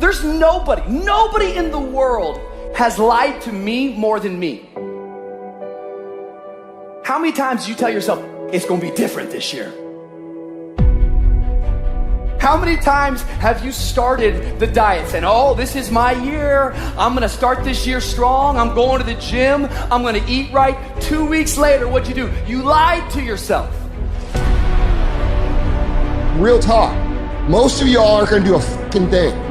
There's nobody in the world has lied to me more than me. How many times do you tell yourself, it's gonna be different this year? How many times have you started the diet saying, oh, this is my year. I'm gonna start this year strong. I'm going to the gym. I'm gonna eat right. 2 weeks later, what'd you do? You lied to yourself. Real talk. Most of y'all aren't gonna do a fucking thing.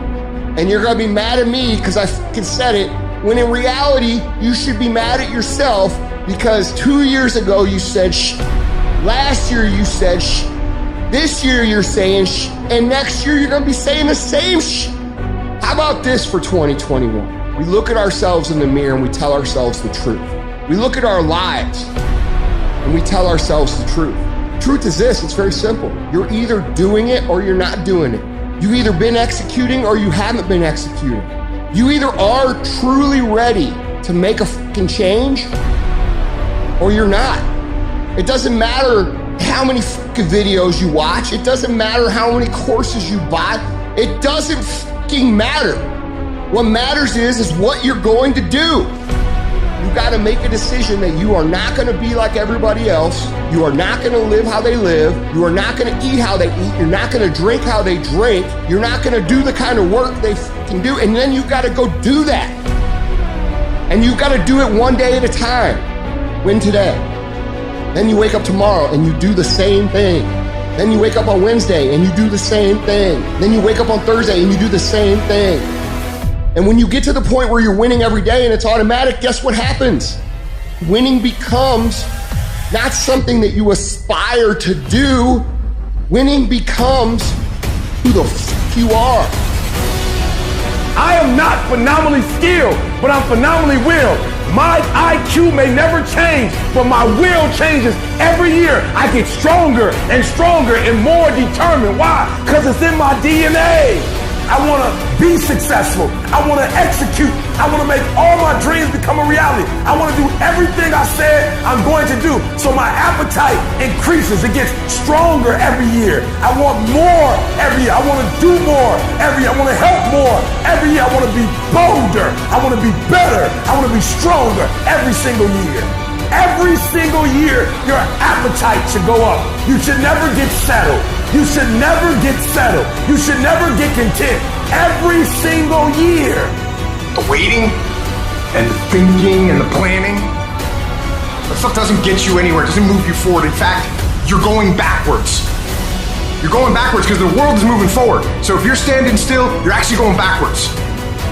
And you're gonna be mad at me because I fucking said it, when in reality, you should be mad at yourself because 2 years ago you said shh. Last year you said shh. This year you're saying shh. And next year you're gonna be saying the same shh. How about this for 2021? We look at ourselves in the mirror and we tell ourselves the truth. We look at our lives and we tell ourselves the truth. Truth is this, it's very simple. You're either doing it or you're not doing it. You've either been executing or you haven't been executing. You either are truly ready to make a fucking change or you're not. It doesn't matter how many fucking videos you watch. It doesn't matter how many courses you buy. It doesn't fucking matter. What matters is what you're going to do. You gotta make a decision that you are not gonna be like everybody else. You are not gonna live how they live. You are not gonna eat how they eat. You're not gonna drink how they drink. You're not gonna do the kind of work they fucking do. And then you gotta go do that. And you gotta do it one day at a time. Win today. Then you wake up tomorrow and you do the same thing. Then you wake up on Wednesday and you do the same thing. Then you wake up on Thursday and you do the same thing. And when you get to the point where you're winning every day and it's automatic, guess what happens? Winning becomes not something that you aspire to do. Winning becomes who the fuck you are. I am not phenomenally skilled, but I'm phenomenally willed. My IQ may never change, but my will changes every year. I get stronger and stronger and more determined. Why? Because it's in my DNA. I want to be successful. I want to execute. I want to make all my dreams become a reality. I want to do everything I said I'm going to do. So my appetite increases. It gets stronger every year. I want more every year. I want to do more every year. I want to help more every year. I want to be bolder. I want to be better. I want to be stronger every single year. Every single year, your appetite should go up. You should never get settled. You should never get settled. You should never get content. Every single year. The waiting and the thinking and the planning, that stuff doesn't get you anywhere. It doesn't move you forward. In fact, you're going backwards. You're going backwards because the world is moving forward. So if you're standing still, you're actually going backwards.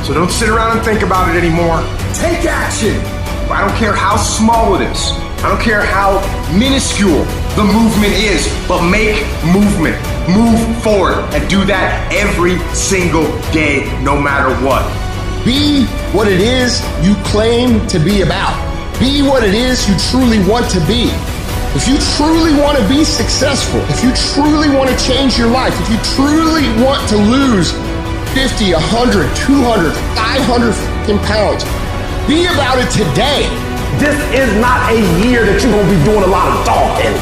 So don't sit around and think about it anymore. Take action. I don't care how small it is. I don't care how minuscule the movement is, but make movement. Move forward and do that every single day, no matter what. Be what it is you claim to be about. Be what it is you truly want to be. If you truly want to be successful, if you truly want to change your life, if you truly want to lose 50, 100, 200, 500 fucking pounds, be about it today. This is not a year that you're going to be doing a lot of talking.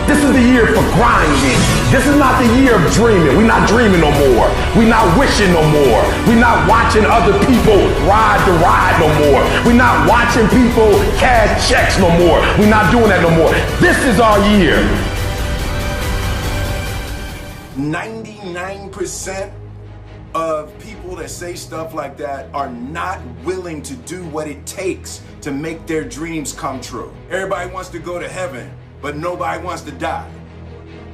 This is the year for grinding. This is not the year of dreaming. We're not dreaming no more. We're not wishing no more. We're not watching other people ride the ride no more. We're not watching people cash checks no more. We're not doing that no more. This is our year. 99% of people that say stuff like that are not willing to do what it takes to make their dreams come true. Everybody wants to go to heaven, but nobody wants to die.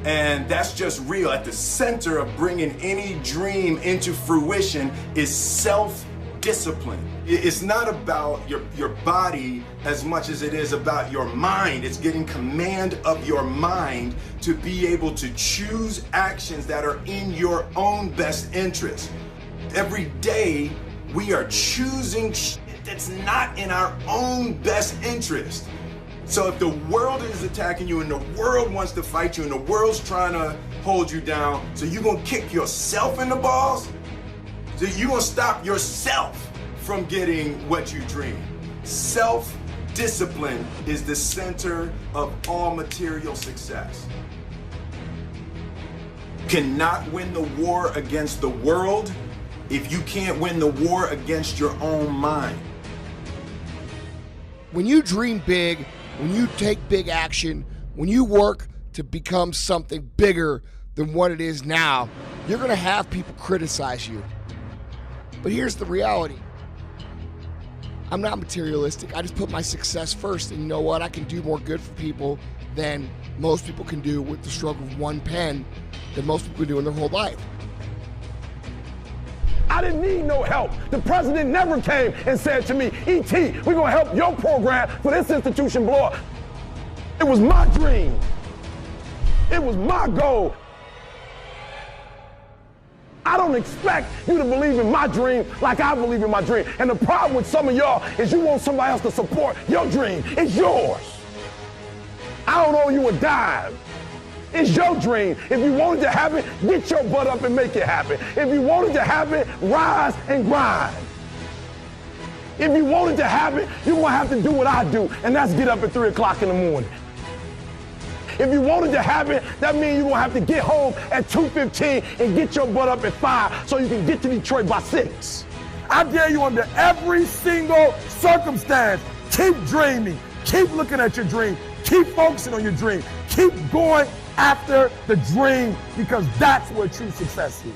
And that's just real. At the center of bringing any dream into fruition is self-discipline. It's not about your body as much as it is about your mind. It's getting command of your mind to be able to choose actions that are in your own best interest. Every day we are choosing shit that's not in our own best interest. So if the world is attacking you and the world wants to fight you and the world's trying to hold you down, so you're gonna kick yourself in the balls? So you're gonna stop yourself from getting what you dream. Self-discipline is the center of all material success. Cannot win the war against the world if you can't win the war against your own mind. When you dream big, when you take big action, when you work to become something bigger than what it is now, you're going to have people criticize you. But here's the reality. I'm not materialistic. I just put my success first. And you know what? I can do more good for people than most people can do with the stroke of one pen than most people do in their whole life. I didn't need no help. The president never came and said to me, E.T., we're going to help your program for this institution blow up. It was my dream. It was my goal. I don't expect you to believe in my dream like I believe in my dream. And the problem with some of y'all is you want somebody else to support your dream. It's yours. I don't owe you a dime. It's your dream. If you want it to happen, get your butt up and make it happen. If you want it to happen, rise and grind. If you want it to happen, you're going to have to do what I do, and that's get up at 3 o'clock in the morning. If you want it to happen, that means you're going to have to get home at 2:15 and get your butt up at 5 so you can get to Detroit by 6. I dare you under every single circumstance, keep dreaming, keep looking at your dream, keep focusing on your dream, keep going after the dream, because that's where true success is.